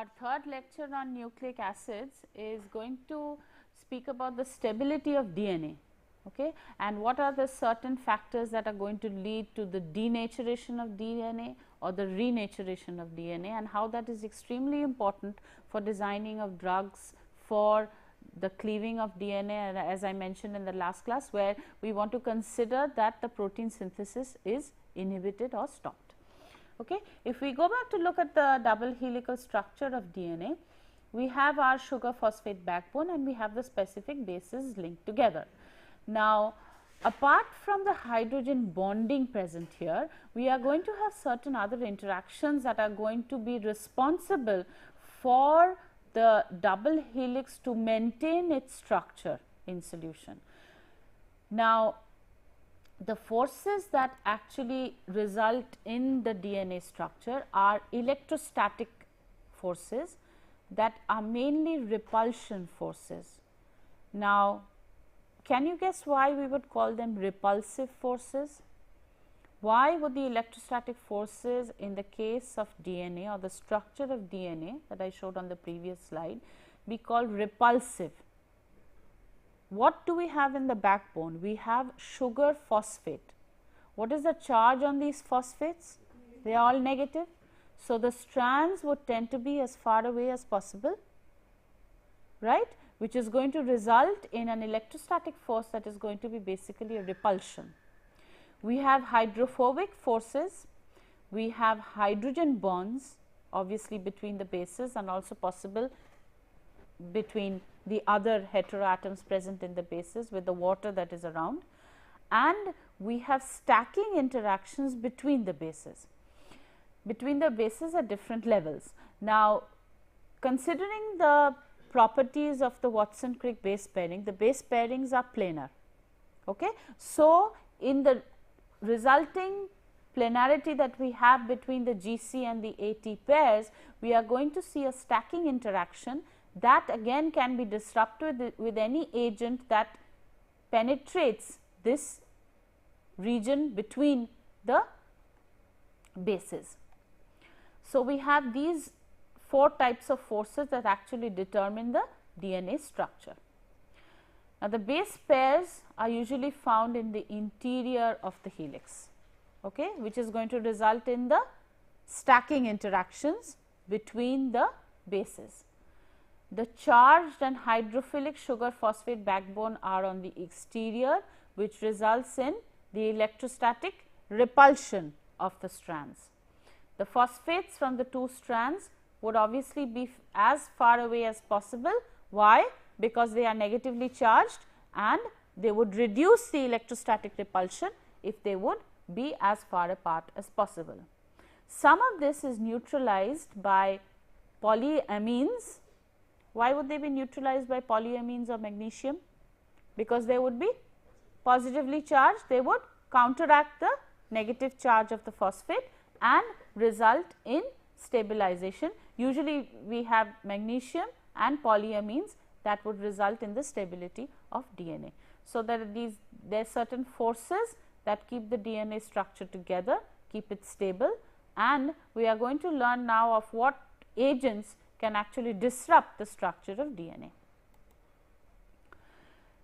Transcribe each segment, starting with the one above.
Our third lecture on nucleic acids is going to speak about the stability of DNA, okay, and what are the certain factors that are going to lead to the denaturation of DNA or the renaturation of DNA, and how that is extremely important for designing of drugs for the cleaving of DNA, and as I mentioned in the last class, where we want to consider that the protein synthesis is inhibited or stopped. Okay. If we go back to look at the double helical structure of DNA, we have our sugar phosphate backbone and we have the specific bases linked together. Now, apart from the hydrogen bonding present here, we are going to have certain other interactions that are going to be responsible for the double helix to maintain its structure in solution. Now, the forces that actually result in the DNA structure are electrostatic forces that are mainly repulsion forces. Now, can you guess why we would call them repulsive forces? Why would the electrostatic forces in the case of DNA or the structure of DNA that I showed on the previous slide be called repulsive? What do we have in the backbone? We have sugar phosphate. What is the charge on these phosphates? They are all negative. So, the strands would tend to be as far away as possible, right, which is going to result in an electrostatic force that is going to be basically a repulsion. We have hydrophobic forces, we have hydrogen bonds obviously between the bases and also possible between the other heteroatoms present in the bases with the water that is around, and we have stacking interactions between the bases at different levels. Now, considering the properties of the Watson-Crick base pairing, the base pairings are planar. Okay. So, in the resulting planarity that we have between the GC and the AT pairs, we are going to see a stacking interaction that again can be disrupted with any agent that penetrates this region between the bases. So, we have these 4 types of forces that actually determine the DNA structure. Now, the base pairs are usually found in the interior of the helix, okay, which is going to result in the stacking interactions between the bases. The charged and hydrophilic sugar phosphate backbone are on the exterior, which results in the electrostatic repulsion of the strands. The phosphates from the 2 strands would obviously be as far away as possible. Why? Because they are negatively charged and they would reduce the electrostatic repulsion if they would be as far apart as possible. Some of this is neutralized by polyamines. Why would they be neutralized by polyamines or magnesium? Because they would be positively charged, they would counteract the negative charge of the phosphate and result in stabilization. Usually, we have magnesium and polyamines that would result in the stability of DNA. So, there are certain forces that keep the DNA structure together, keep it stable, and we are going to learn now of what agents can actually disrupt the structure of DNA.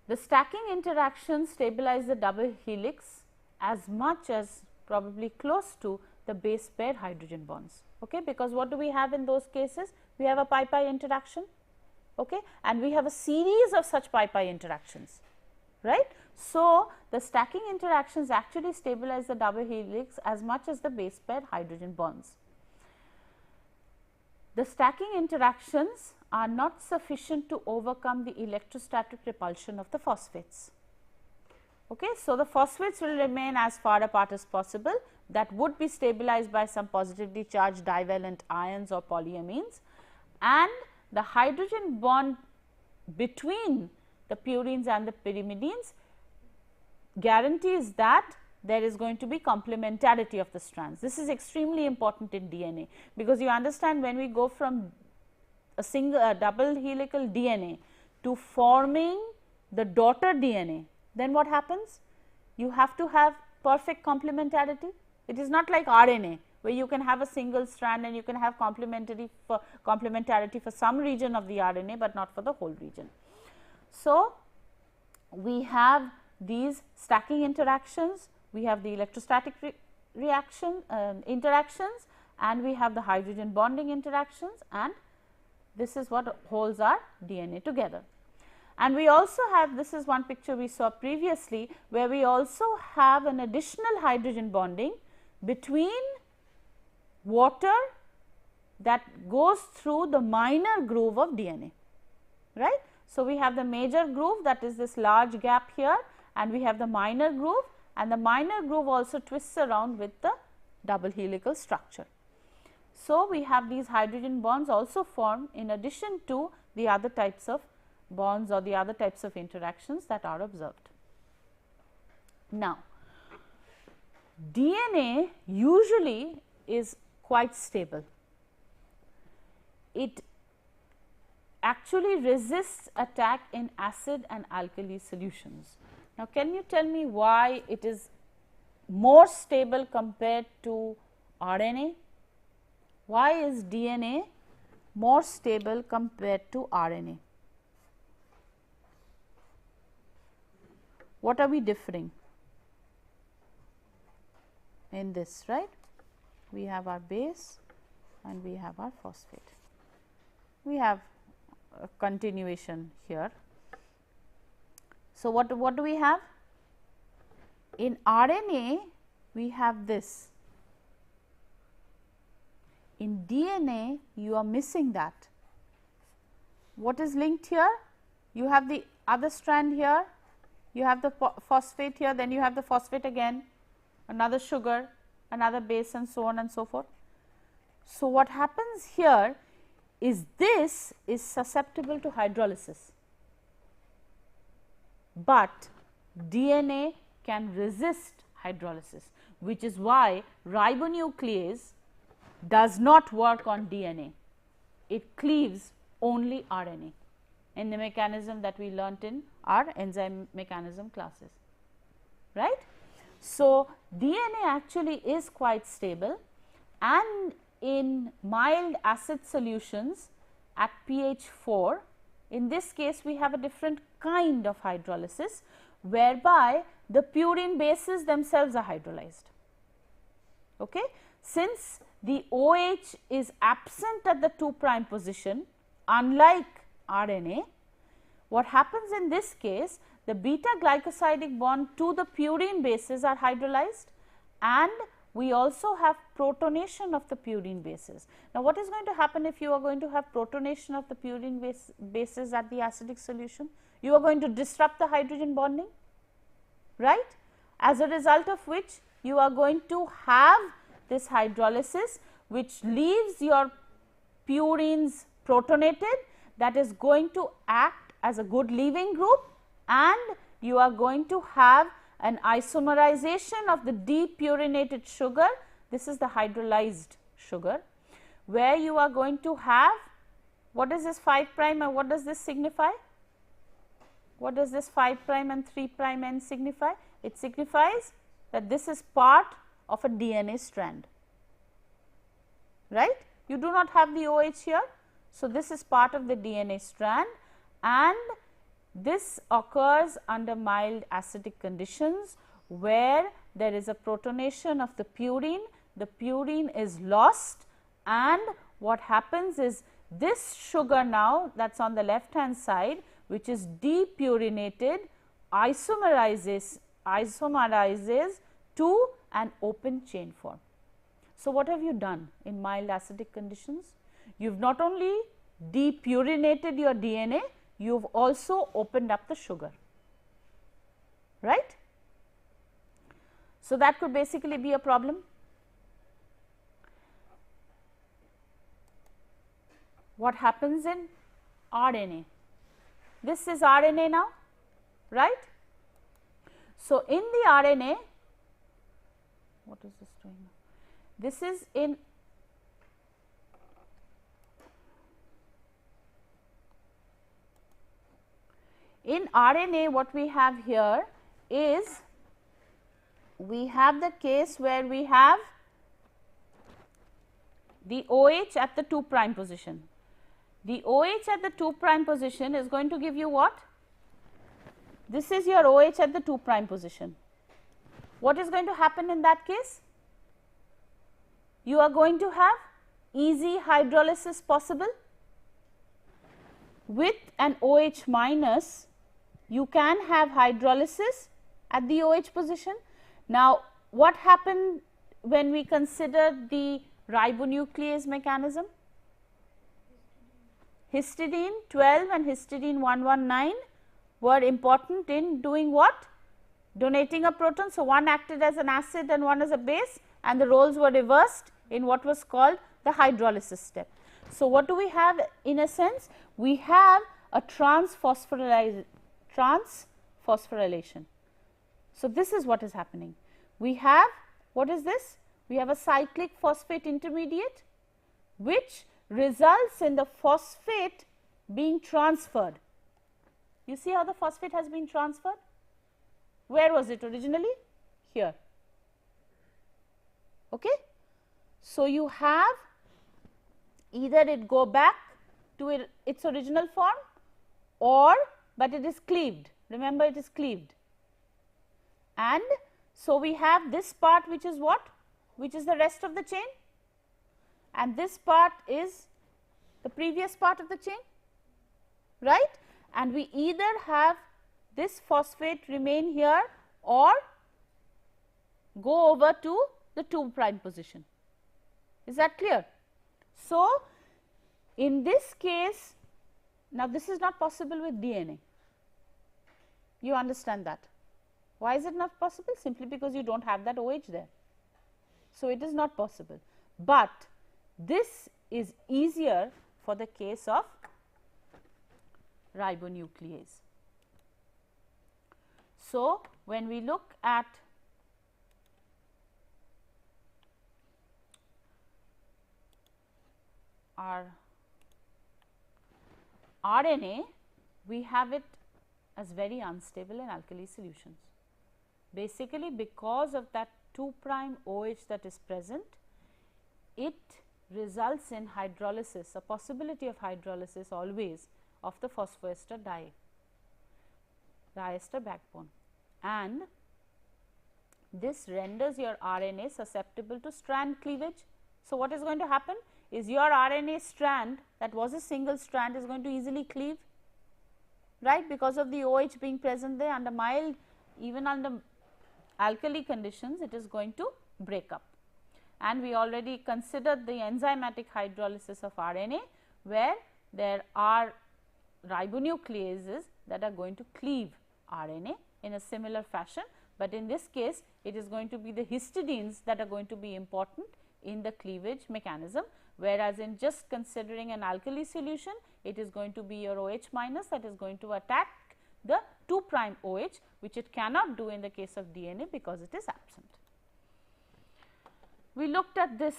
The stacking interactions stabilize the double helix as much as probably close to the base pair hydrogen bonds, okay, because what do we have in those cases? We have a pi-pi interaction, okay, and we have a series of such pi-pi interactions, right. So, the stacking interactions actually stabilize the double helix as much as the base pair hydrogen bonds. The stacking interactions are not sufficient to overcome the electrostatic repulsion of the phosphates. Okay. So, the phosphates will remain as far apart as possible, that would be stabilized by some positively charged divalent ions or polyamines, and the hydrogen bond between the purines and the pyrimidines guarantees that there is going to be complementarity of the strands. This is extremely important in DNA, because you understand when we go from a double helical DNA to forming the daughter DNA, then what happens? You have to have perfect complementarity. It is not like RNA where you can have a single strand and you can have complementarity for some region of the RNA, but not for the whole region. So, we have these stacking interactions, we have the electrostatic interactions, and we have the hydrogen bonding interactions, and this is what holds our DNA together. And we also have, this is one picture we saw previously, where we also have an additional hydrogen bonding between water that goes through the minor groove of DNA, right. So, we have the major groove, that is this large gap here, and we have the minor groove, and the minor groove also twists around with the double helical structure. So, we have these hydrogen bonds also formed in addition to the other types of bonds or the other types of interactions that are observed. Now, DNA usually is quite stable. It actually resists attack in acid and alkali solutions. Now, can you tell me why it is more stable compared to RNA? Why is DNA more stable compared to RNA? What are we differing in this, right? We have our base and we have our phosphate. We have a continuation here. So, what do we have? In RNA, we have this. In DNA, you are missing that. What is linked here? You have the other strand here, you have the phosphate here, then you have the phosphate again, another sugar, another base, and so on and so forth. So, what happens here is this is susceptible to hydrolysis, but DNA can resist hydrolysis, which is why ribonuclease does not work on DNA. It cleaves only RNA in the mechanism that we learnt in our enzyme mechanism classes, right. So, DNA actually is quite stable, and in mild acid solutions at pH 4, in this case we have a different kind of hydrolysis, whereby the purine bases themselves are hydrolyzed. Okay. Since the OH is absent at the 2' position, unlike RNA, what happens in this case, the beta glycosidic bond to the purine bases are hydrolyzed, and we also have protonation of the purine bases. Now, what is going to happen if you are going to have protonation of the purine bases at the acidic solution? You are going to disrupt the hydrogen bonding, right, as a result of which you are going to have this hydrolysis, which leaves your purines protonated, that is going to act as a good leaving group, and you are going to have an isomerization of the depurinated sugar. This is the hydrolyzed sugar, where you are going to have, what is this 5' and what does this signify? What does this 5' and 3' end signify? It signifies that this is part of a DNA strand, right. You do not have the OH here. So, this is part of the DNA strand, and this occurs under mild acidic conditions, where there is a protonation of the purine is lost, and what happens is this sugar now that is on the left hand side, which is depurinated, isomerizes to an open chain form. So, what have you done in mild acidic conditions? You have not only depurinated your DNA, you have also opened up the sugar, right. So, that could basically be a problem. What happens in RNA? This is RNA now, right. So, in the RNA, what is this doing now? This is in RNA. What we have here is, we have the case where we have the OH at the 2 prime position. The OH at the 2 prime position is going to give you what? This is your OH at the 2 prime position. What is going to happen in that case? You are going to have easy hydrolysis possible. With an OH minus, you can have hydrolysis at the OH position. Now, what happened when we considered the ribonuclease mechanism? Histidine 12 and histidine 119 were important in doing what? Donating a proton. So, one acted as an acid and one as a base, and the roles were reversed in what was called the hydrolysis step. So, what do we have in a sense? We have a transphosphorylation. So, this is what is happening. We have, what is this? We have a cyclic phosphate intermediate which results in the phosphate being transferred. You see how the phosphate has been transferred? Where was it originally? Here. Okay? So, you have either it go back to its original form, or but it is cleaved. Remember, it is cleaved. And so, we have this part which is what? Which is the rest of the chain, and this part is the previous part of the chain, right? And we either have this phosphate remain here or go over to the 2 prime position. Is that clear? So, in this case, now this is not possible with DNA. You understand that. Why is it not possible? Simply because you do not have that OH there. So, it is not possible, but this is easier for the case of ribonuclease. So, when we look at our RNA, we have it as very unstable in alkali solutions. Basically, because of that 2 prime OH that is present, it results in hydrolysis, a possibility of hydrolysis always of the phosphoester diester backbone, and this renders your RNA susceptible to strand cleavage. So, what is going to happen is your RNA strand that was a single strand is going to easily cleave, right, because of the OH being present there. Under mild, even under alkali conditions, it is going to break up. And we already considered the enzymatic hydrolysis of RNA, where there are ribonucleases that are going to cleave RNA in a similar fashion, but in this case it is going to be the histidines that are going to be important in the cleavage mechanism, whereas in just considering an alkali solution, it is going to be your OH minus that is going to attack the 2 prime OH, which it cannot do in the case of DNA because it is absent. We looked at this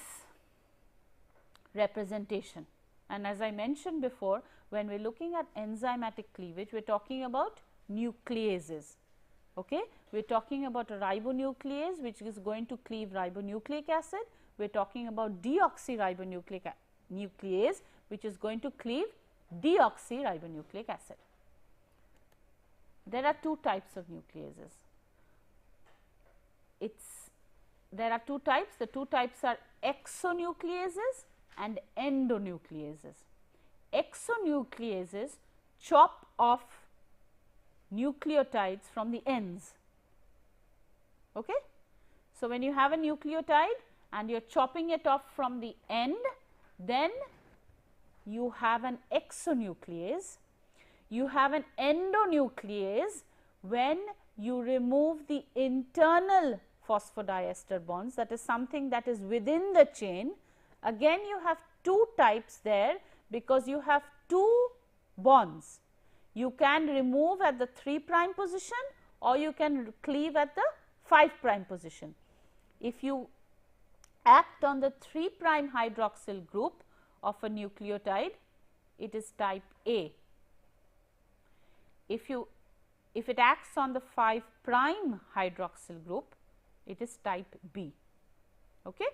representation, and as I mentioned before, when we are looking at enzymatic cleavage, we are talking about nucleases. Okay? We are talking about a ribonuclease which is going to cleave ribonucleic acid. We are talking about deoxyribonuclease which is going to cleave deoxyribonucleic acid. There are 2 types of nucleases. There are 2 types. The 2 types are exonucleases and endonucleases. Exonucleases chop off nucleotides from the ends. Okay? So, when you have a nucleotide and you are chopping it off from the end, then you have an exonuclease. You have an endonuclease when you remove the internal phosphodiester bonds, that is something that is within the chain. Again, you have 2 types there because you have 2 bonds. You can remove at the 3 prime position or you can cleave at the 5 prime position. If you act on the 3 prime hydroxyl group of a nucleotide, it is type A. If it acts on the 5 prime hydroxyl group, it is type B. Okay?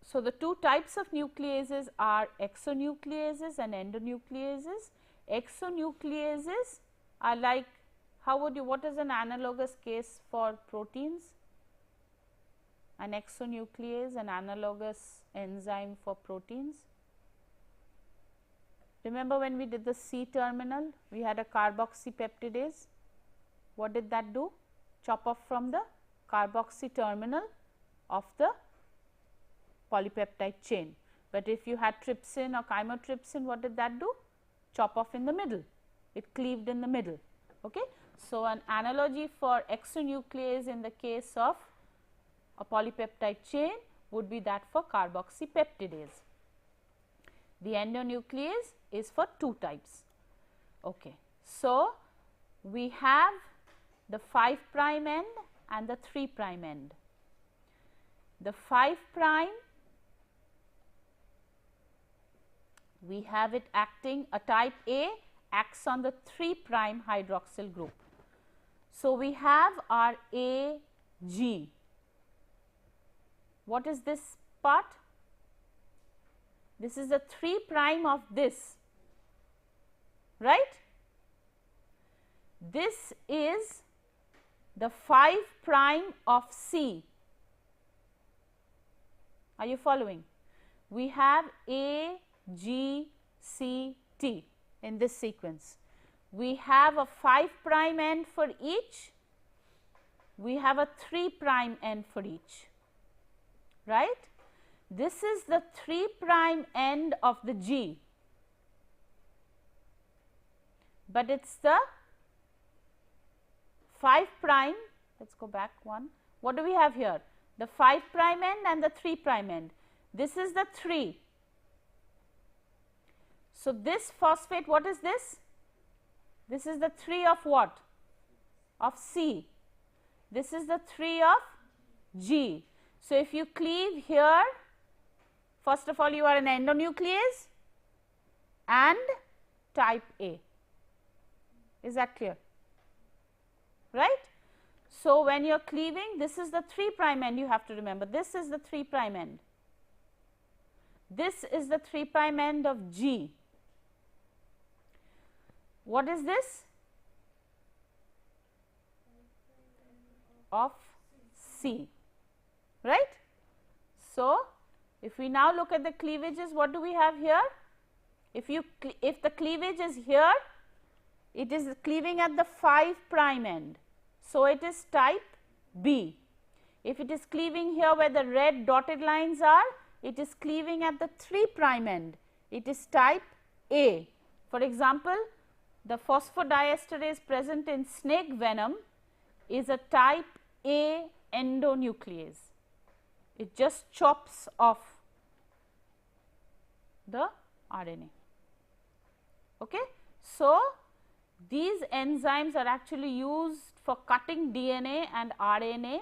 So, the two types of nucleases are exonucleases and endonucleases. Exonucleases are like, what is an analogous case for proteins? An exonuclease, an analogous enzyme for proteins. Remember when we did the C terminal, we had a carboxypeptidase. What did that do? Chop off from the carboxy terminal of the polypeptide chain. But if you had trypsin or chymotrypsin, what did that do? Chop off in the middle. It cleaved in the middle. Okay. So, an analogy for exonuclease in the case of a polypeptide chain would be that for carboxypeptidase. The endonuclease is for two types. Okay. So, we have the 5 prime end and the 3 prime end. The 5 prime, we have it acting, a type A acts on the 3 prime hydroxyl group. So, we have our AG. What is this part? This is the 3 prime of this, right? This is the 5 prime of C. Are you following? We have A, G, C, T in this sequence. We have a 5 prime end for each, we have a 3 prime end for each, right. This is the 3 prime end of the G, but it is the 5 prime, let us go back one. What do we have here? The 5 prime end and the 3 prime end. This is the 3. So, this phosphate, what is this? This is the 3 of what? Of C. This is the 3 of G. So, if you cleave here, first of all you are an endonuclease and type A. Is that clear? Right? So, when you are cleaving, this is the 3 prime end, you have to remember, this is the 3 prime end. This is the 3 prime end of G. What is this? Of C, right? So, if we now look at the cleavages, what do we have here? If the cleavage is here, it is cleaving at the 5 prime end. So, it is type B. If it is cleaving here where the red dotted lines are, it is cleaving at the 3 prime end. It is type A. For example, the phosphodiesterase present in snake venom is a type A endonuclease. It just chops off the RNA. Okay. So, these enzymes are actually used for cutting DNA and RNA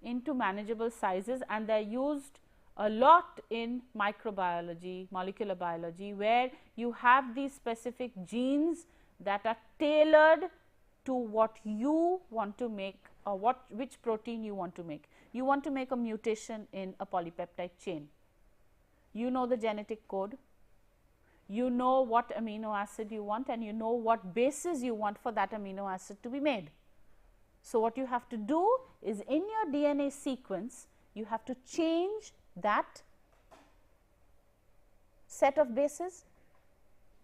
into manageable sizes, and they are used a lot in microbiology, molecular biology, where you have these specific genes that are tailored to what you want to make or which protein you want to make. You want to make a mutation in a polypeptide chain. You know the genetic code, you know what amino acid you want, and you know what bases you want for that amino acid to be made. So, what you have to do is in your DNA sequence, you have to change that set of bases.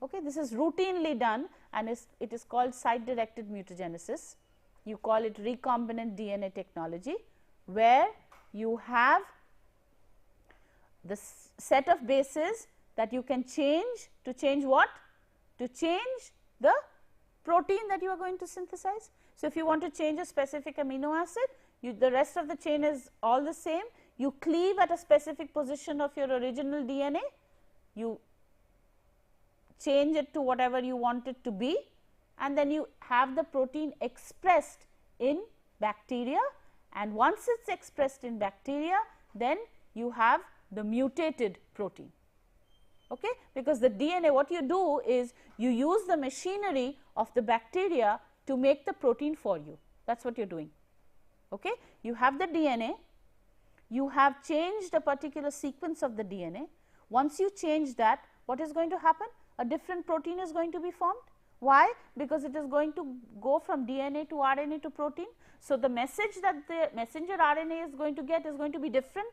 Okay. This is routinely done and it is called site directed mutagenesis. You call it recombinant DNA technology, where you have the set of bases that you can change to change what? To change the protein that you are going to synthesize. So, if you want to change a specific amino acid, the rest of the chain is all the same. You cleave at a specific position of your original DNA, you change it to whatever you want it to be, and then you have the protein expressed in bacteria, and once it is expressed in bacteria, then you have the mutated protein. Okay? Because the DNA, what you do is you use the machinery of the bacteria to make the protein for you. That is what you are doing. Okay? You have the DNA, you have changed a particular sequence of the DNA. Once you change that, what is going to happen? A different protein is going to be formed. Why? Because it is going to go from DNA to RNA to protein. So, the message that the messenger RNA is going to get is going to be different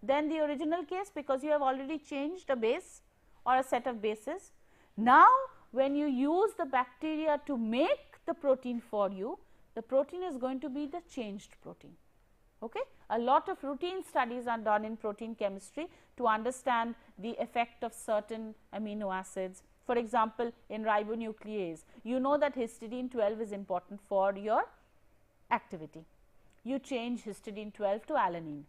than the original case, because you have already changed a base or a set of bases. Now, when you use the bacteria to make the protein for you, the protein is going to be the changed protein. Okay? A lot of routine studies are done in protein chemistry to understand the effect of certain amino acids. For example, in ribonuclease, you know that histidine 12 is important for your activity. You change histidine 12 to alanine,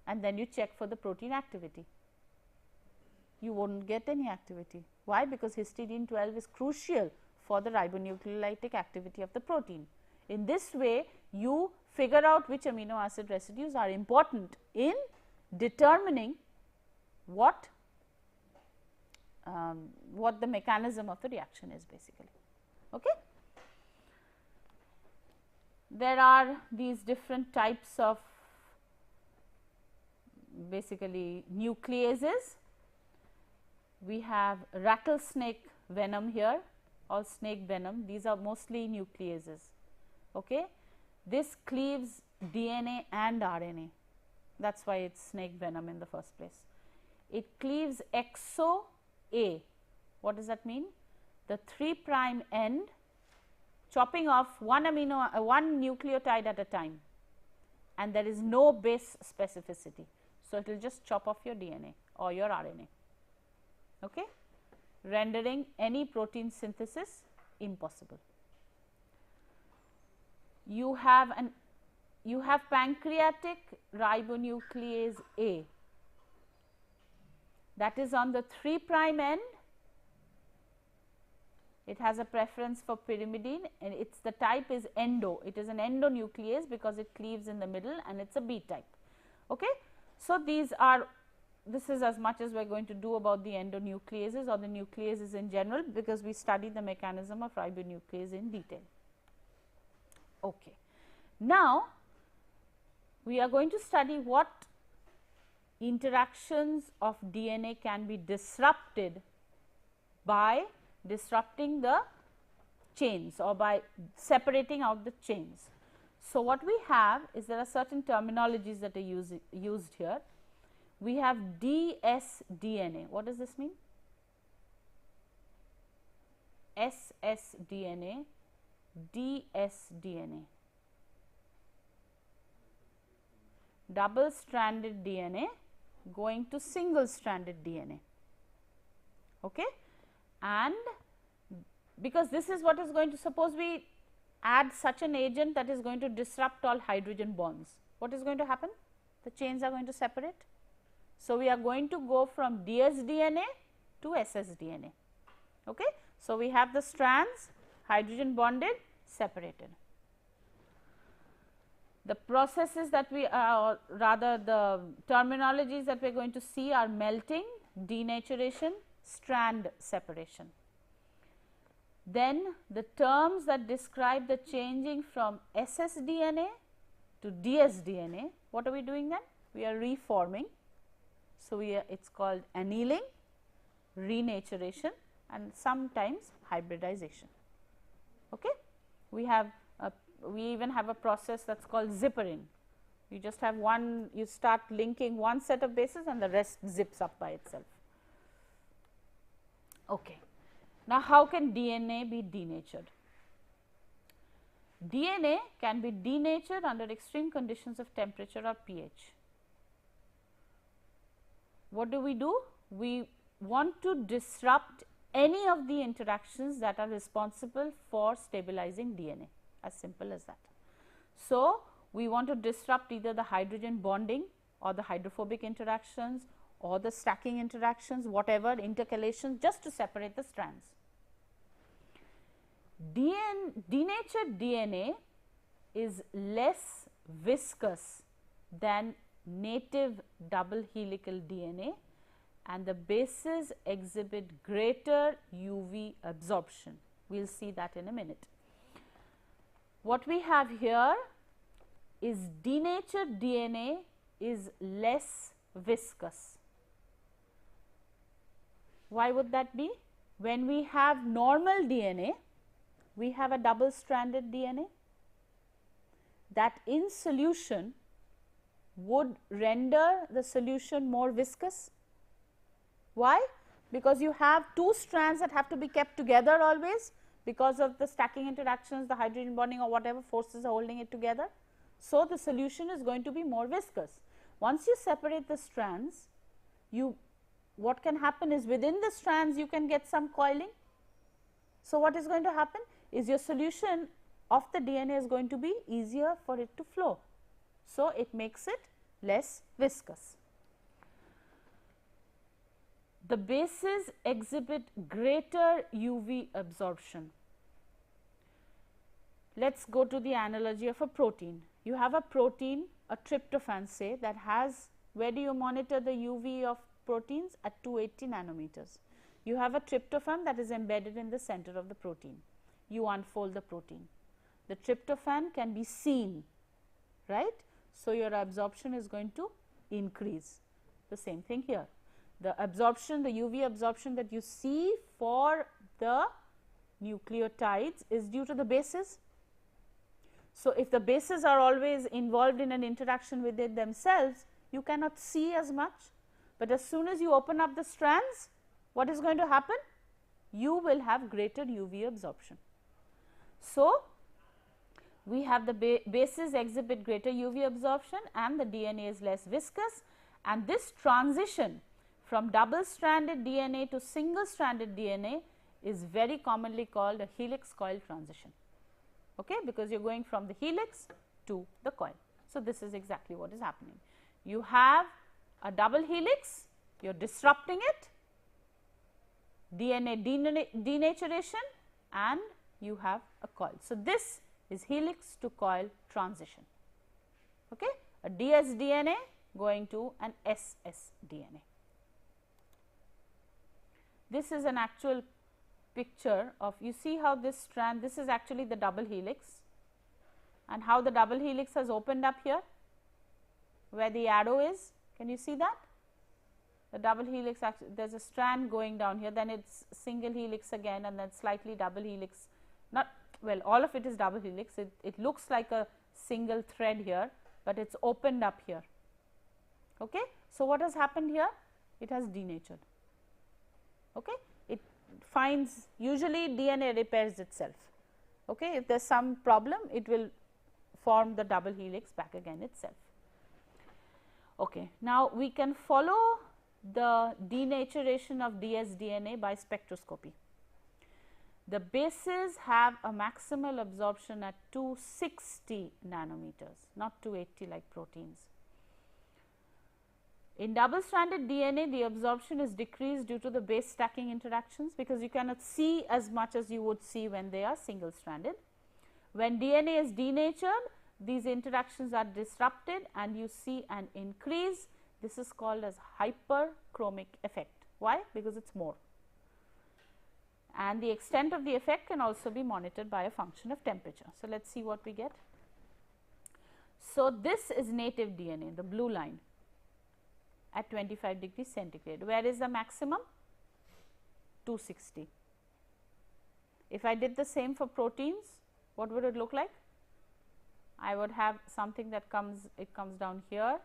and then you check for the protein activity. You won't get any activity. Why? Because histidine 12 is crucial for the ribonucleolytic activity of the protein. In this way, you figure out which amino acid residues are important in determining what the mechanism of the reaction is basically. Okay? There are these different types of basically nucleases. We have rattlesnake venom here, or snake venom. These are mostly nucleases. Okay? This cleaves DNA and RNA. That is why it is snake venom in the first place. It cleaves exo A. What does that mean? The 3' end, chopping off one nucleotide at a time, and there is no base specificity. So, it will just chop off your DNA or your RNA, okay, rendering any protein synthesis impossible. You have pancreatic ribonuclease A, that is on the 3' end. It has a preference for pyrimidine, and its the type is endo. It is an endonuclease because it cleaves in the middle, and it is a B type. Okay? So, this is as much as we are going to do about the endonucleases or the nucleases in general, because we studied the mechanism of ribonuclease in detail. Okay. Now, we are going to study what interactions of DNA can be disrupted by disrupting the chains or by separating out the chains. So, what we have is there are certain terminologies that are used here. We have dsDNA. What does this mean? ssDNA, dsDNA, double stranded DNA going to single stranded DNA. Okay? And because this is what is going to, suppose we add such an agent that is going to disrupt all hydrogen bonds, what is going to happen? The chains are going to separate. So, we are going to go from dsDNA to ssDNA. Okay? So, we have the strands hydrogen bonded, separated. The processes that we or rather the terminologies that we are going to see are melting, denaturation, strand separation. Then the terms that describe the changing from ssDNA to dsDNA, what are we doing then? We are reforming. So, it is called annealing, renaturation, and sometimes hybridization. Okay? We even have a process that is called zippering. You just have one, you start linking one set of bases and the rest zips up by itself. Okay. Now, how can DNA be denatured? DNA can be denatured under extreme conditions of temperature or pH. What do? We want to disrupt any of the interactions that are responsible for stabilizing DNA, as simple as that. So, we want to disrupt either the hydrogen bonding or the hydrophobic interactions or the stacking interactions, whatever intercalations, just to separate the strands. Denatured DNA is less viscous than native double helical DNA, and the bases exhibit greater UV absorption. We will see that in a minute. What we have here is denatured DNA is less viscous. Why would that be? When we have normal DNA, we have a double stranded DNA that in solution would render the solution more viscous. Why? Because you have two strands that have to be kept together always because of the stacking interactions, the hydrogen bonding or whatever forces are holding it together. So, the solution is going to be more viscous. Once you separate the strands, what can happen is within the strands you can get some coiling. So, what is going to happen is your solution of the DNA is going to be easier for it to flow. So, it makes it less viscous. The bases exhibit greater UV absorption. Let us go to the analogy of a protein. You have a protein, a tryptophan say, that has, where do you monitor the UV of proteins? At 280 nanometers. You have a tryptophan that is embedded in the center of the protein. You unfold the protein. The tryptophan can be seen, right? So, your absorption is going to increase. The same thing here. The absorption, the UV absorption that you see for the nucleotides is due to the bases. So, if the bases are always involved in an interaction with it themselves, you cannot see as much, but as soon as you open up the strands, what is going to happen? You will have greater UV absorption. So, we have the bases exhibit greater UV absorption and the DNA is less viscous, and this transition from double stranded DNA to single stranded DNA is very commonly called a helix coil transition, okay, because you are going from the helix to the coil. So, this is exactly what is happening. You have a double helix, you are disrupting it, DNA denaturation, and you have a coil. So, this is helix to coil transition, okay, a dsDNA going to an ssDNA. This is an actual picture of, you see how this strand, this is actually the double helix, and how the double helix has opened up here where the arrow is. Can you see that? The double helix, actually there is a strand going down here, then it is single helix again, and then slightly double helix, not, well, all of it is double helix. It looks like a single thread here, but it is opened up here, okay. So, what has happened here? It has denatured, okay. It finds, usually DNA repairs itself, okay. If there is some problem, it will form the double helix back again itself, okay. Now, we can follow the denaturation of dsDNA by spectroscopy. The bases have a maximal absorption at 260 nanometers, not 280 like proteins. In double stranded DNA, the absorption is decreased due to the base stacking interactions, because you cannot see as much as you would see when they are single stranded. When DNA is denatured, these interactions are disrupted and you see an increase. This is called as hyperchromic effect. Why? Because it is more. And the extent of the effect can also be monitored by a function of temperature. So, let us see what we get. So, this is native DNA, the blue line at 25 degrees centigrade. Where is the maximum? 260. If I did the same for proteins, what would it look like? I would have something that comes down here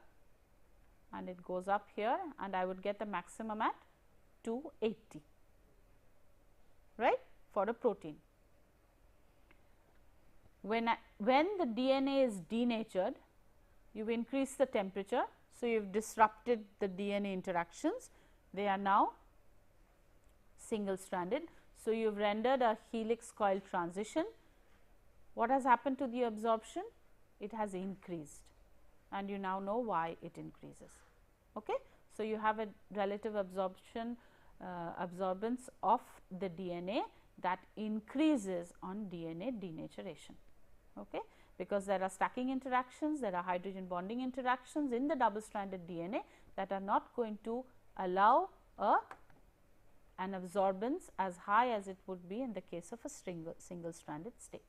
and it goes up here, and I would get the maximum at 280. Right, for a protein. When the DNA is denatured, you have increased the temperature. So, you have disrupted the DNA interactions, they are now single stranded. So, you have rendered a helix coil transition. What has happened to the absorption? It has increased, and you now know why it increases. Okay? So, you have a relative absorption absorbance of the DNA that increases on DNA denaturation, okay, because there are stacking interactions, there are hydrogen bonding interactions in the double stranded DNA that are not going to allow an absorbance as high as it would be in the case of a single stranded state.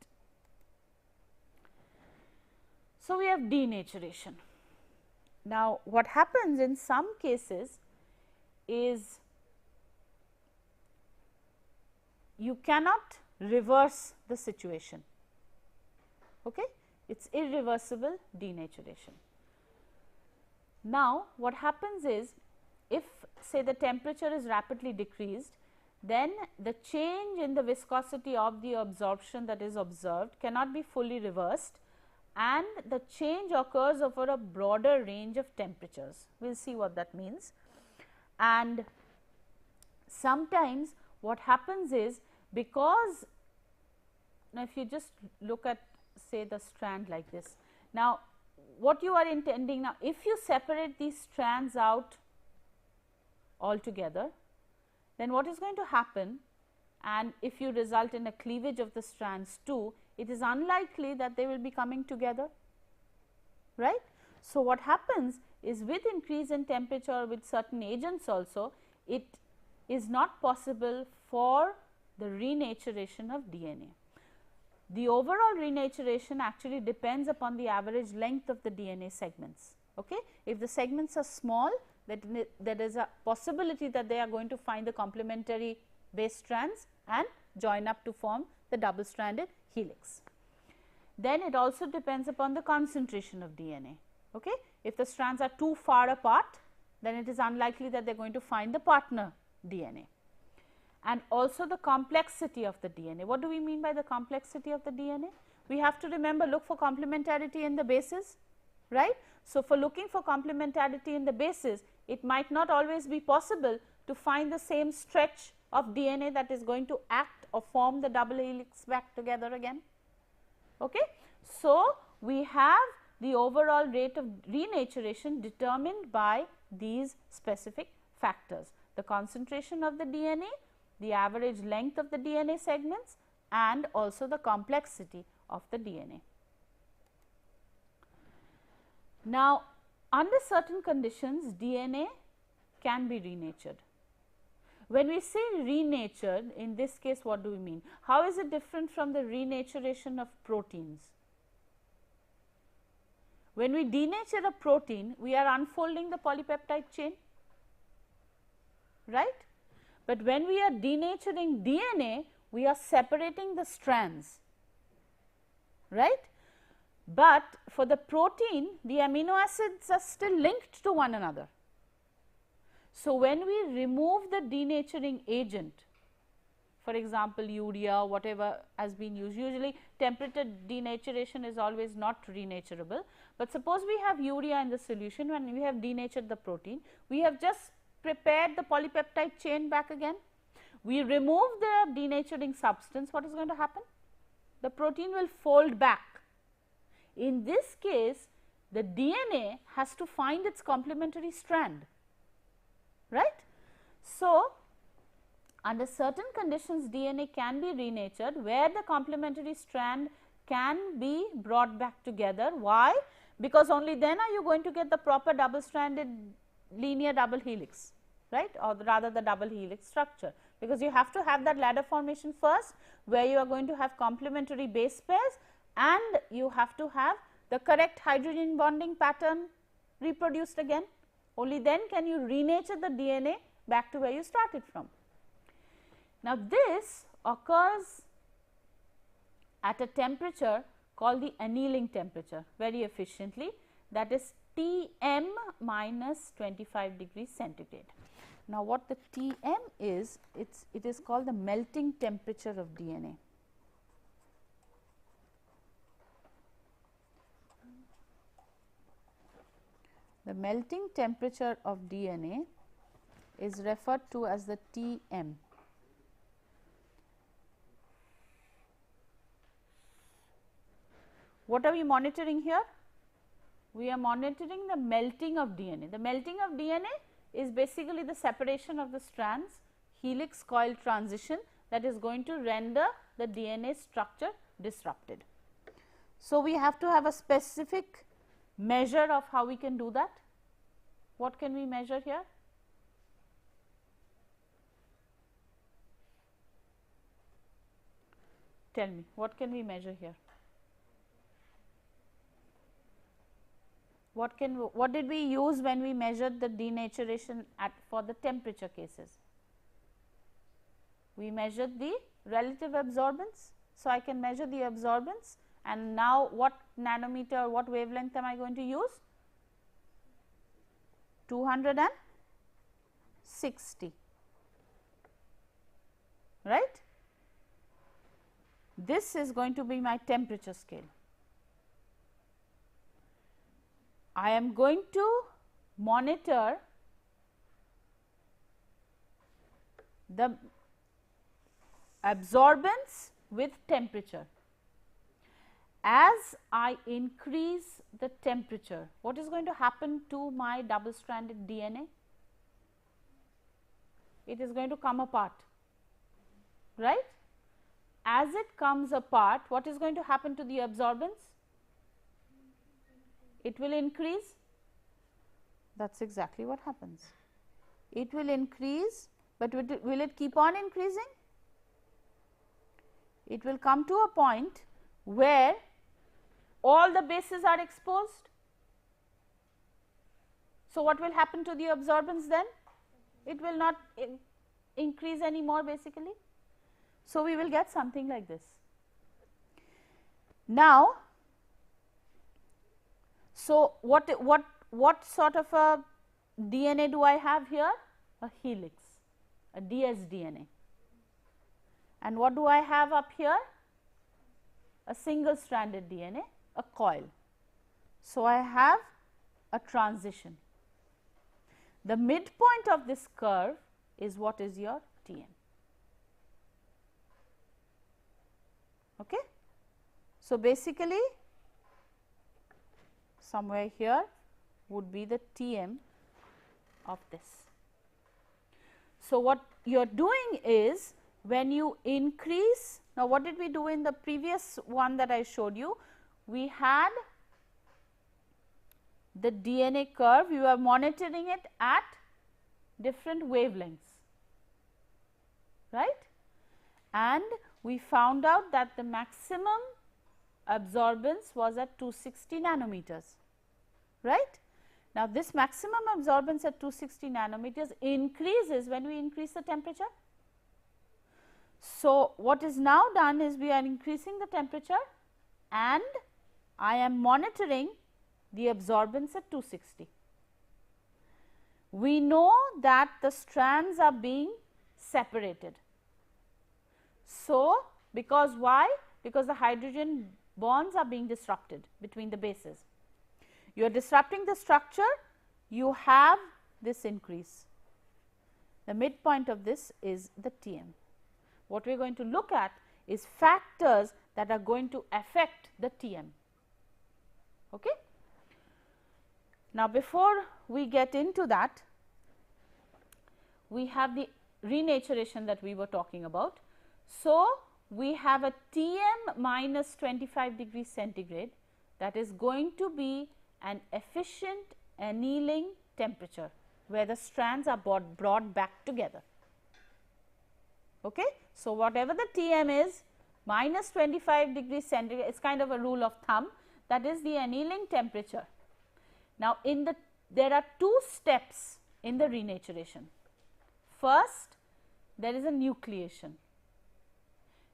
So, we have denaturation. Now, what happens in some cases is you cannot reverse the situation. Okay? It is irreversible denaturation. Now, what happens is, if say the temperature is rapidly decreased, then the change in the viscosity of the absorption that is observed cannot be fully reversed, and the change occurs over a broader range of temperatures. We will see what that means. And sometimes what happens is, because now if you just look at say the strand like this. Now, what you are intending now, if you separate these strands out altogether, then what is going to happen, and if you result in a cleavage of the strands too, it is unlikely that they will be coming together, right. So, what happens is, with increase in temperature with certain agents also, it is not possible for the renaturation of DNA. The overall renaturation actually depends upon the average length of the DNA segments. Okay? If the segments are small, there is a possibility that they are going to find the complementary base strands and join up to form the double stranded helix. Then it also depends upon the concentration of DNA. Okay? If the strands are too far apart, then it is unlikely that they are going to find the partner DNA. And also the complexity of the DNA. What do we mean by the complexity of the DNA? We have to remember, look for complementarity in the bases, right. So, for looking for complementarity in the bases, it might not always be possible to find the same stretch of DNA that is going to act or form the double helix back together again. Okay. So, we have the overall rate of renaturation determined by these specific factors: the concentration of the DNA, the average length of the DNA segments, and also the complexity of the DNA. Now, under certain conditions, DNA can be renatured. When we say renatured, in this case, what do we mean? How is it different from the renaturation of proteins? When we denature a protein, we are unfolding the polypeptide chain, right. But when we are denaturing DNA, we are separating the strands, right. But for the protein, the amino acids are still linked to one another. So, when we remove the denaturing agent, for example, urea, whatever has been used, usually temperature denaturation is always not renaturable, but suppose we have urea in the solution when we have denatured the protein, we have just prepared the polypeptide chain back again. We remove the denaturing substance, what is going to happen? The protein will fold back. In this case, the DNA has to find its complementary strand, right. So, under certain conditions, DNA can be renatured where the complementary strand can be brought back together. Why? Because only then are you going to get the proper double stranded linear double helix, right, or rather the double helix structure, because you have to have that ladder formation first, where you are going to have complementary base pairs, and you have to have the correct hydrogen bonding pattern reproduced again. Only then can you renature the DNA back to where you started from. Now, this occurs at a temperature called the annealing temperature very efficiently, that is Tm minus 25 degrees centigrade. Now, what the Tm is, it is called the melting temperature of DNA. The melting temperature of DNA is referred to as the Tm. What are we monitoring here? We are monitoring the melting of DNA. The melting of DNA is basically the separation of the strands, helix coil transition, that is going to render the DNA structure disrupted. So, we have to have a specific measure of how we can do that. What can we measure here? Tell me, what can we measure here? What did we use when we measured the denaturation for the temperature cases? We measured the relative absorbance. So, I can measure the absorbance, and now what nanometer, what wavelength am I going to use? 260, right. This is going to be my temperature scale. I am going to monitor the absorbance with temperature. As I increase the temperature, what is going to happen to my double stranded DNA? It is going to come apart, right. As it comes apart, what is going to happen to the absorbance? It will increase. That is exactly what happens. It will increase, but will it keep on increasing? It will come to a point where all the bases are exposed. So, what will happen to the absorbance then? It will not increase anymore basically. So, we will get something like this. Now, so what sort of a DNA do I have here? A helix, a dsDNA. And what do I have up here? A single stranded DNA, a coil. So, I have a transition. The midpoint of this curve is what is your Tm. Okay. So, basically somewhere here would be the Tm of this. So, what you are doing is, when you increase, now what did we do in the previous one that I showed you? We had the DNA curve, you are monitoring it at different wavelengths, right, and we found out that the maximum absorbance was at 260 nanometers, right. Now, this maximum absorbance at 260 nanometers increases when we increase the temperature. So, what is now done is, we are increasing the temperature and I am monitoring the absorbance at 260. We know that the strands are being separated. So, because why? Because the hydrogen bonds are being disrupted between the bases. You are disrupting the structure, you have this increase. The midpoint of this is the Tm. What we are going to look at is factors that are going to affect the Tm. Okay? Now, before we get into that, we have the renaturation that we were talking about. So, we have a Tm minus 25 degrees centigrade, that is going to be an efficient annealing temperature, where the strands are brought back together. Okay? So, whatever the Tm is, minus 25 degrees centigrade is kind of a rule of thumb, that is the annealing temperature. Now, there are two steps in the renaturation. First, there is a nucleation.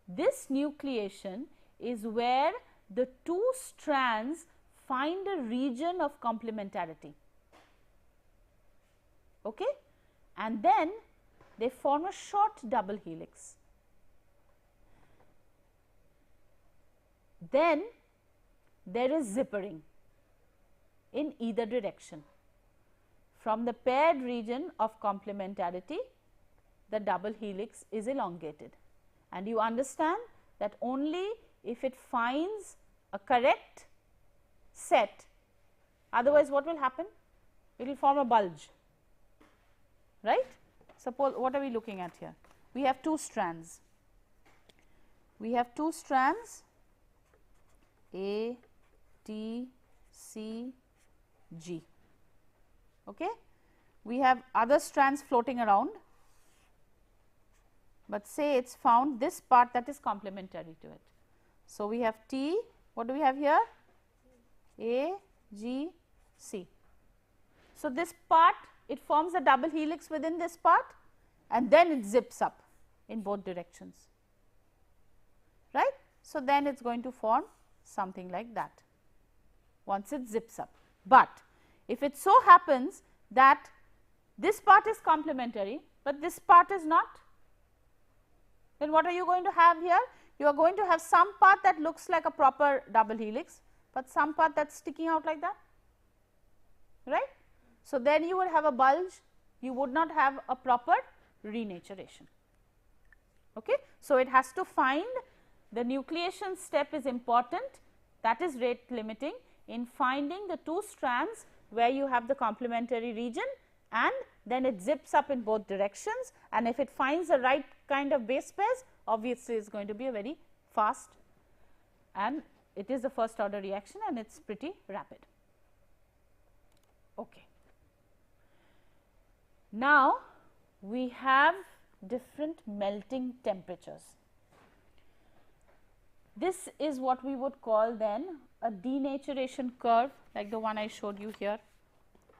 This nucleation is where the two strands find a region of complementarity, okay? And then they form a short double helix. Then there is zippering in either direction. From the paired region of complementarity, the double helix is elongated, and you understand that only if it finds a correct set, otherwise what will happen? It will form a bulge, right. Suppose, what are we looking at here? We have two strands. We have two strands, A, T, C, G. Okay. We have other strands floating around, but say it is found this part that is complementary to it. So, we have T, what do we have here? A, G, C. So, this part, it forms a double helix within this part and then it zips up in both directions, right. So, then it is going to form something like that once it zips up. But if it so happens that this part is complementary, but this part is not, then what are you going to have here? You are going to have some part that looks like a proper double helix, but some part that is sticking out like that, right. So, then you would have a bulge, you would not have a proper renaturation. Okay. So, it has to find the nucleation step is important, that is rate limiting in finding the two strands where you have the complementary region and then it zips up in both directions, and if it finds the right kind of base pairs, obviously it is going to be a very fast and it is a first order reaction and it is pretty rapid. Okay. Now, we have different melting temperatures. This is what we would call then a denaturation curve, like the one I showed you here.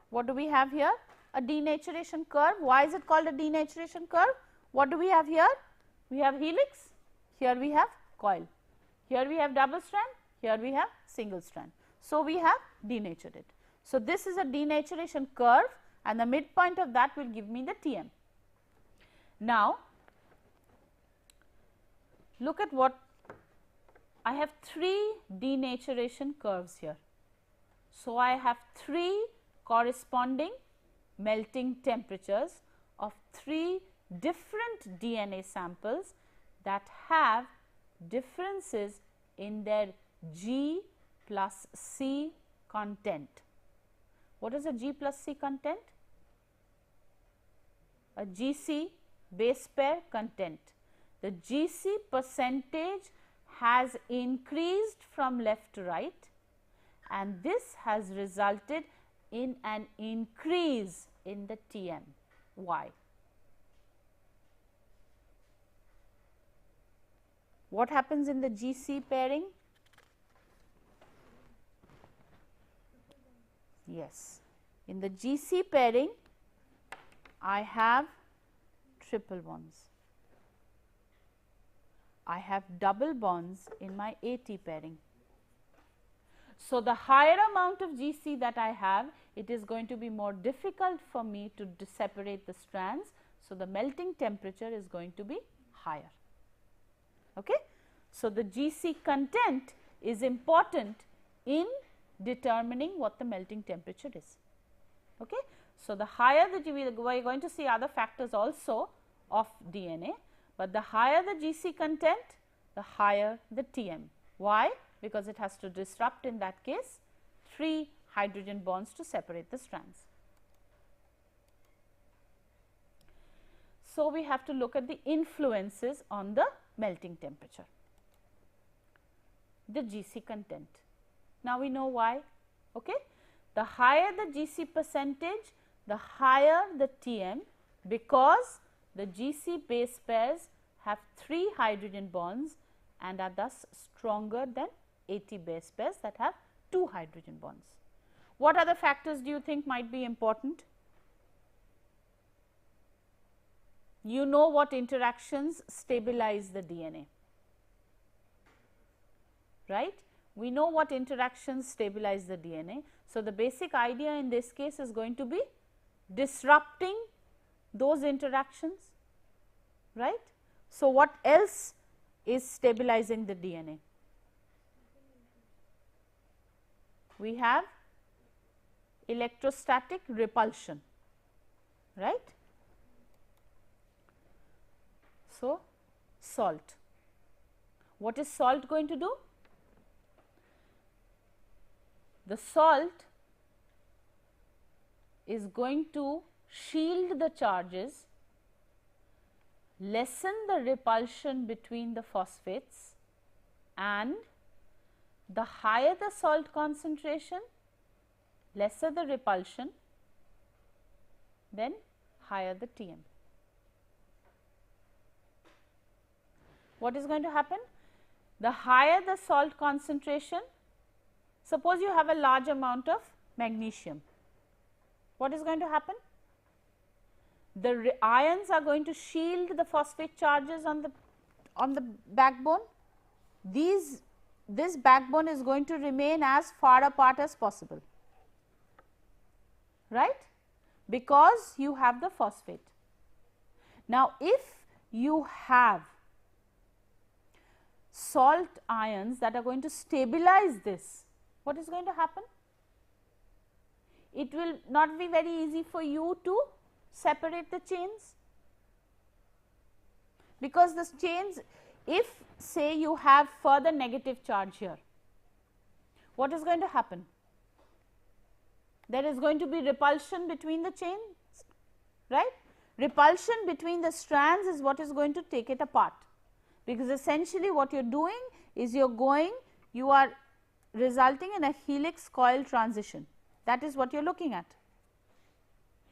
What do we have here? A denaturation curve. Why is it called a denaturation curve? What do we have here? We have helix, here we have coil, here we have double strand, here we have single strand. So, we have denatured it. So, this is a denaturation curve and the midpoint of that will give me the Tm. Now, look at what I have 3 denaturation curves here. So, I have 3 corresponding melting temperatures of 3 different DNA samples that have differences in their G plus C content. What is a G plus C content? A GC base pair content. The GC percentage has increased from left to right and this has resulted in an increase in the Tm. Why? What happens in the GC pairing? Yes, in the GC pairing I have triple bonds. I have double bonds in my AT pairing. So, the higher amount of GC that I have, it is going to be more difficult for me to separate the strands. So, the melting temperature is going to be higher. Okay? So, the GC content is important in determining what the melting temperature is. Okay? So, the higher the we are going to see other factors also of DNA, but the higher the GC content, the higher the Tm. Why? Because it has to disrupt in that case 3 hydrogen bonds to separate the strands. So, we have to look at the influences on the melting temperature, the GC content. Now, we know why. Okay? The higher the GC percentage, the higher the Tm, because the GC base pairs have 3 hydrogen bonds and are thus stronger than AT base pairs that have 2 hydrogen bonds. What other factors do you think might be important? You know what interactions stabilize the DNA, right? We know what interactions stabilize the DNA. So, the basic idea in this case is going to be disrupting those interactions, right. So, what else is stabilizing the DNA? We have electrostatic repulsion, right. So, salt. What is salt going to do? The salt is going to shield the charges, lessen the repulsion between the phosphates, and the higher the salt concentration, lesser the repulsion, then higher the Tm. What is going to happen? The higher the salt concentration, suppose you have a large amount of magnesium, what is going to happen? The ions are going to shield the phosphate charges on the backbone. This backbone is going to remain as far apart as possible, right, because you have the phosphate. Now, if you have salt ions that are going to stabilize this, what is going to happen? It will not be very easy for you to separate the chains, because the chains, if say you have further negative charge here, what is going to happen? There is going to be repulsion between the chains, right? Repulsion between the strands is what is going to take it apart, because essentially what you are doing is you are resulting in a helix coil transition. That is what you are looking at.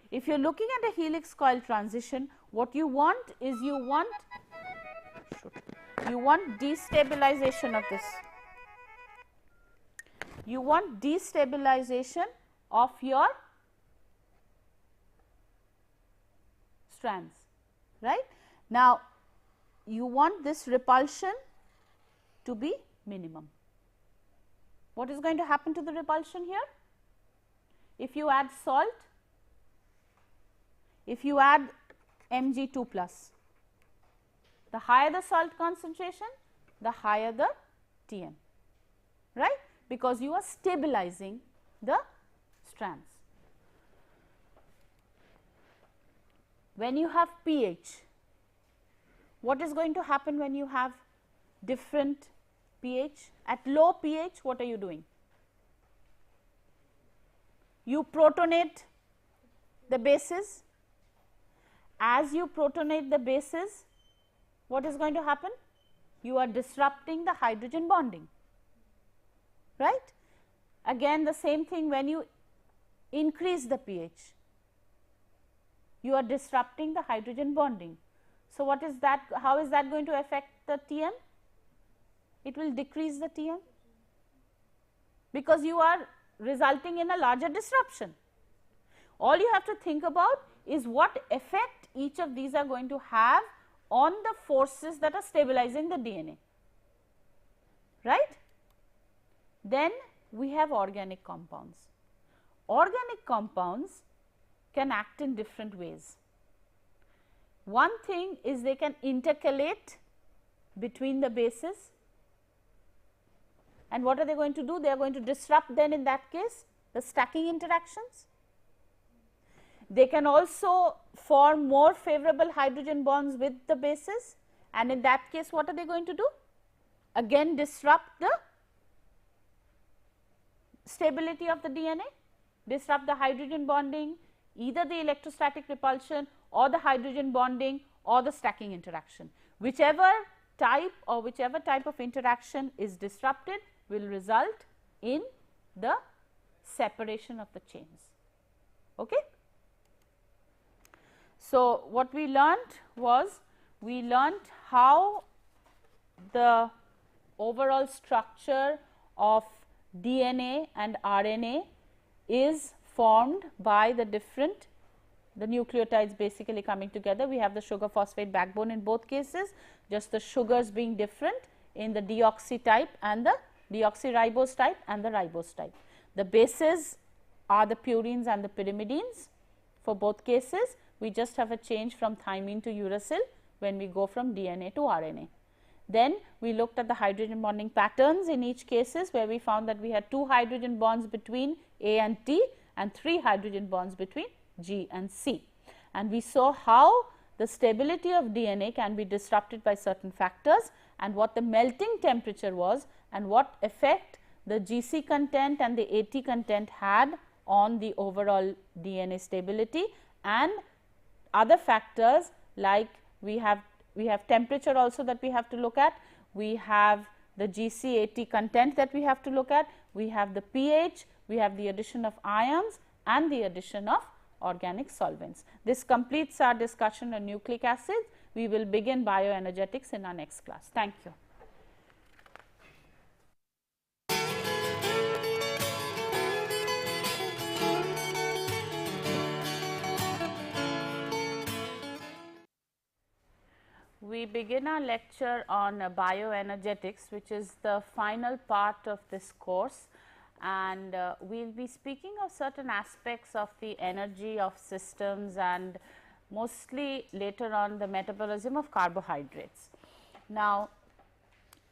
If you are looking at a helix coil transition, what you want is you want destabilization of this. You want destabilization of your strands, right. Now, you want this repulsion to be minimum. What is going to happen to the repulsion here? If you add salt, if you add Mg2 plus, the higher the salt concentration, the higher the Tm, right, because you are stabilizing the strands. When you have pH, what is going to happen when you have different pH? At low pH, what are you doing? You protonate the bases. As you protonate the bases, what is going to happen? You are disrupting the hydrogen bonding, right. Again, the same thing when you increase the pH, you are disrupting the hydrogen bonding. So, what is that? How is that going to affect the Tm? It will decrease the Tm, because you are resulting in a larger disruption. All you have to think about is what effect each of these are going to have on the forces that are stabilizing the DNA, right. Then we have organic compounds. Organic compounds can act in different ways. One thing is they can intercalate between the bases, and what are they going to do? They are going to disrupt then in that case the stacking interactions. They can also form more favorable hydrogen bonds with the bases, and in that case what are they going to do? Again disrupt the stability of the DNA, disrupt the hydrogen bonding, either the electrostatic repulsion or the hydrogen bonding or the stacking interaction. Whichever type of interaction is disrupted will result in the separation of the chains. Okay. So, what we learnt was, we learnt how the overall structure of DNA and RNA is formed by the nucleotides basically coming together. We have the sugar phosphate backbone in both cases, just the sugars being different in the deoxy type and the deoxyribose type and the ribose type. The bases are the purines and the pyrimidines for both cases. We just have a change from thymine to uracil when we go from DNA to RNA. Then we looked at the hydrogen bonding patterns in each cases, where we found that we had 2 hydrogen bonds between A and T and 3 hydrogen bonds between G and C. And we saw how the stability of DNA can be disrupted by certain factors, and what the melting temperature was, and what effect the GC content and the AT content had on the overall DNA stability, and other factors like we have temperature also that we have to look at, we have the GC AT content that we have to look at, we have the pH, we have the addition of ions and the addition of organic solvents. This completes our discussion on nucleic acids. We will begin bioenergetics in our next class. Thank you. begin our lecture on bioenergetics, which is the final part of this course, and we will be speaking of certain aspects of the energy of systems and mostly later on the metabolism of carbohydrates. Now,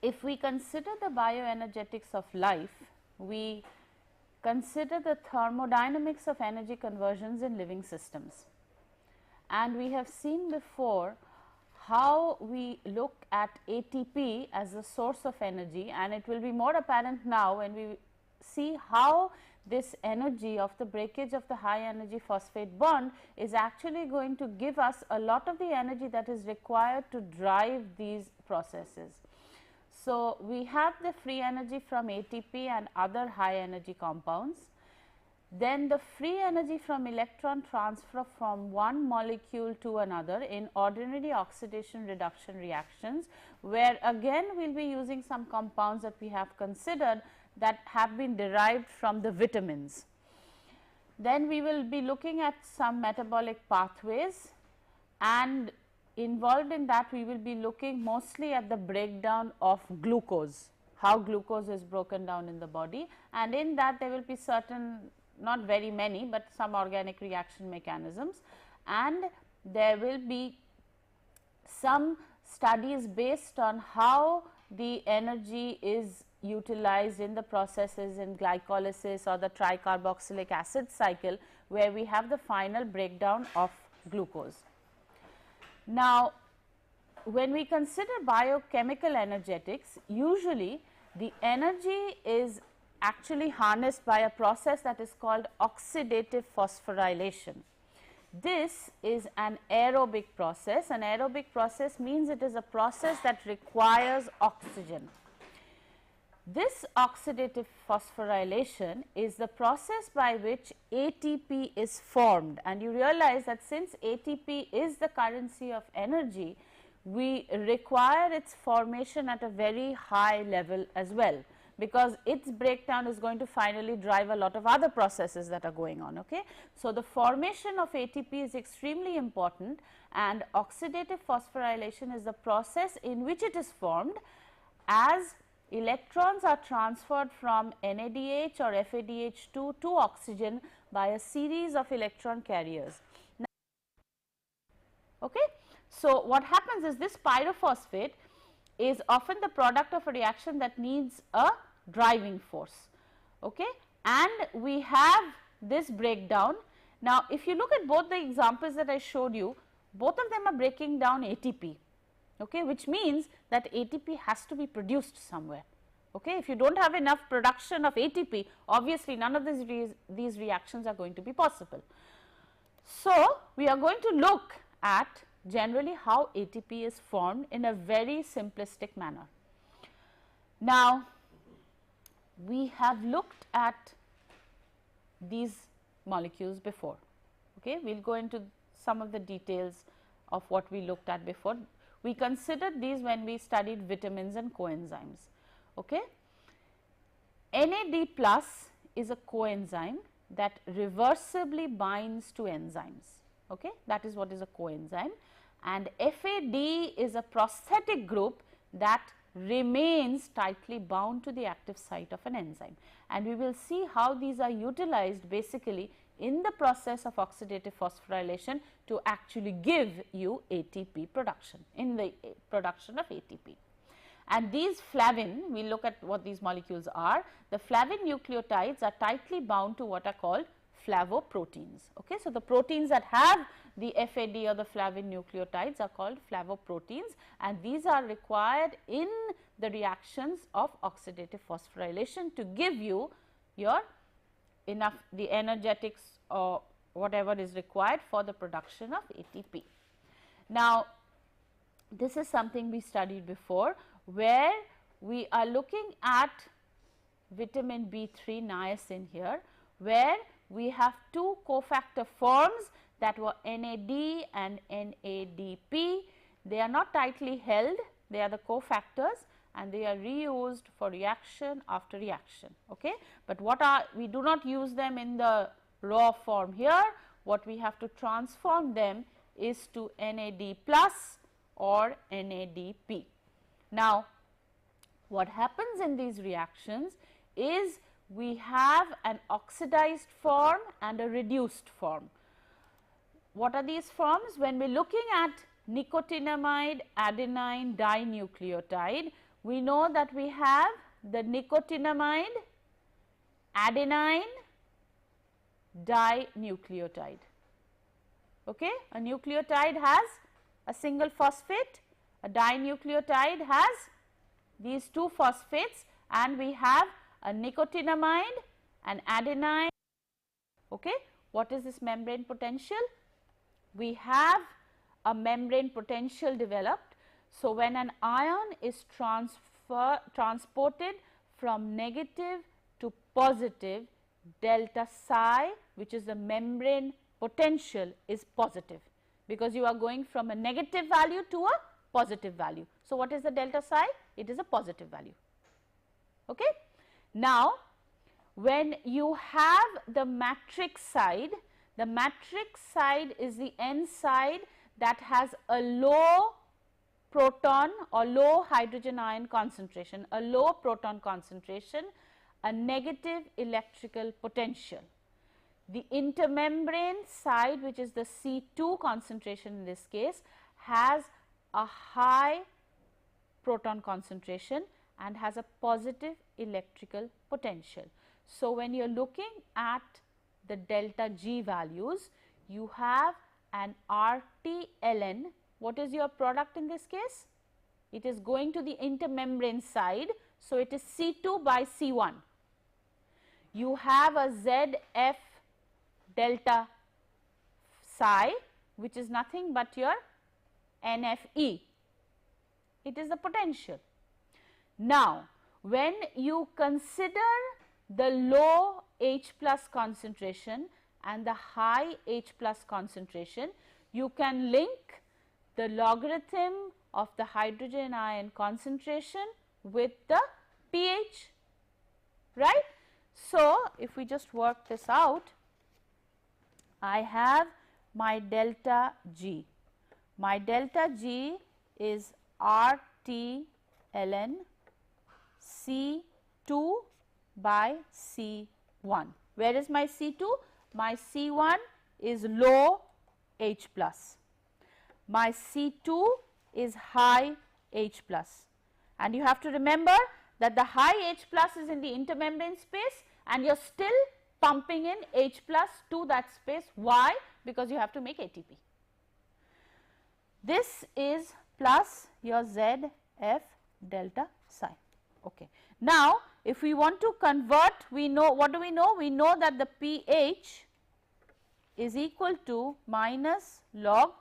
if we consider the bioenergetics of life, we consider the thermodynamics of energy conversions in living systems. And we have seen before how we look at ATP as a source of energy, and it will be more apparent now when we see how this energy of the breakage of the high energy phosphate bond is actually going to give us a lot of the energy that is required to drive these processes. So, we have the free energy from ATP and other high energy compounds. Then the free energy from electron transfer from one molecule to another in ordinary oxidation reduction reactions, where again we will be using some compounds that we have considered that have been derived from the vitamins. Then we will be looking at some metabolic pathways, and involved in that we will be looking mostly at the breakdown of glucose, how glucose is broken down in the body, and in that there will be certain, not very many, but some organic reaction mechanisms, and there will be some studies based on how the energy is utilized in the processes in glycolysis or the tricarboxylic acid cycle, where we have the final breakdown of glucose. Now, when we consider biochemical energetics, usually the energy is actually harnessed by a process that is called oxidative phosphorylation. This is an aerobic process. An aerobic process means it is a process that requires oxygen. This oxidative phosphorylation is the process by which ATP is formed, and you realize that since ATP is the currency of energy, we require its formation at a very high level as well, because its breakdown is going to finally drive a lot of other processes that are going on. Okay? So, the formation of ATP is extremely important, and oxidative phosphorylation is the process in which it is formed as electrons are transferred from NADH or FADH2 to oxygen by a series of electron carriers. Now, okay? So, what happens is this pyrophosphate is often the product of a reaction that needs a driving force, okay? And we have this breakdown. Now, if you look at both the examples that I showed you, both of them are breaking down ATP, okay, which means that ATP has to be produced somewhere. Okay? If you do not have enough production of ATP, obviously none of these reactions are going to be possible. So, we are going to look at generally how ATP is formed in a very simplistic manner. Now, we have looked at these molecules before. Okay? We will go into some of the details of what we looked at before. We considered these when we studied vitamins and coenzymes. Okay? NAD plus is a coenzyme that reversibly binds to enzymes. Okay? That is what is a coenzyme, and FAD is a prosthetic group that remains tightly bound to the active site of an enzyme, and we will see how these are utilized basically in the process of oxidative phosphorylation to actually give you ATP production, in the production of ATP. And these flavin, we look at what these molecules are. The flavin nucleotides are tightly bound to what are called flavoproteins. Okay? So, the proteins that have the FAD or the flavin nucleotides are called flavoproteins, and these are required in the reactions of oxidative phosphorylation to give you your enough the energetics or whatever is required for the production of ATP. Now, this is something we studied before, where we are looking at vitamin B3 niacin here, where we have two cofactor forms that were NAD and NADP. They are not tightly held, they are the cofactors, and they are reused for reaction after reaction. Okay? But what are, we do not use them in the raw form here. What we have to transform them is to NAD plus or NADP. Now, what happens in these reactions is we have an oxidized form and a reduced form. What are these forms? When we are looking at nicotinamide adenine dinucleotide, we know that we have the nicotinamide adenine dinucleotide. Okay? A nucleotide has a single phosphate, a dinucleotide has these two phosphates, and we have a nicotinamide and adenine. Okay? What is this membrane potential? We have a membrane potential developed. So, when an ion is transported from negative to positive, delta psi, which is the membrane potential, is positive, because you are going from a negative value to a positive value. So, what is the delta psi? It is a positive value. Okay? Now, when you have the matrix side is the N side that has a low proton or low hydrogen ion concentration, a low proton concentration, a negative electrical potential. The intermembrane side, which is the C2 concentration in this case, has a high proton concentration and has a positive electrical potential. So, when you are looking at the delta G values, you have an RT-ln. What is your product in this case? It is going to the intermembrane side. So, it is C2 by C1. You have a ZF delta psi, which is nothing but your NFE. It is the potential. Now, when you consider the low H plus concentration and the high H plus concentration, you can link the logarithm of the hydrogen ion concentration with the pH, right. So, if we just work this out, I have my delta G. My delta G is RT ln C2 by C1. Where is my C2? My C1 is low H plus. My C2 is high H plus. And you have to remember that the high H plus is in the intermembrane space and you are still pumping in H plus to that space. Why? Because you have to make ATP. This is plus your ZF delta psi. Okay. Now, if we want to convert, we know, what do we know? We know that the pH is equal to minus log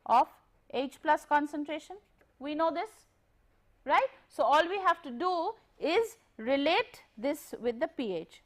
of H plus concentration. We know this, right? So, all we have to do is relate this with the pH.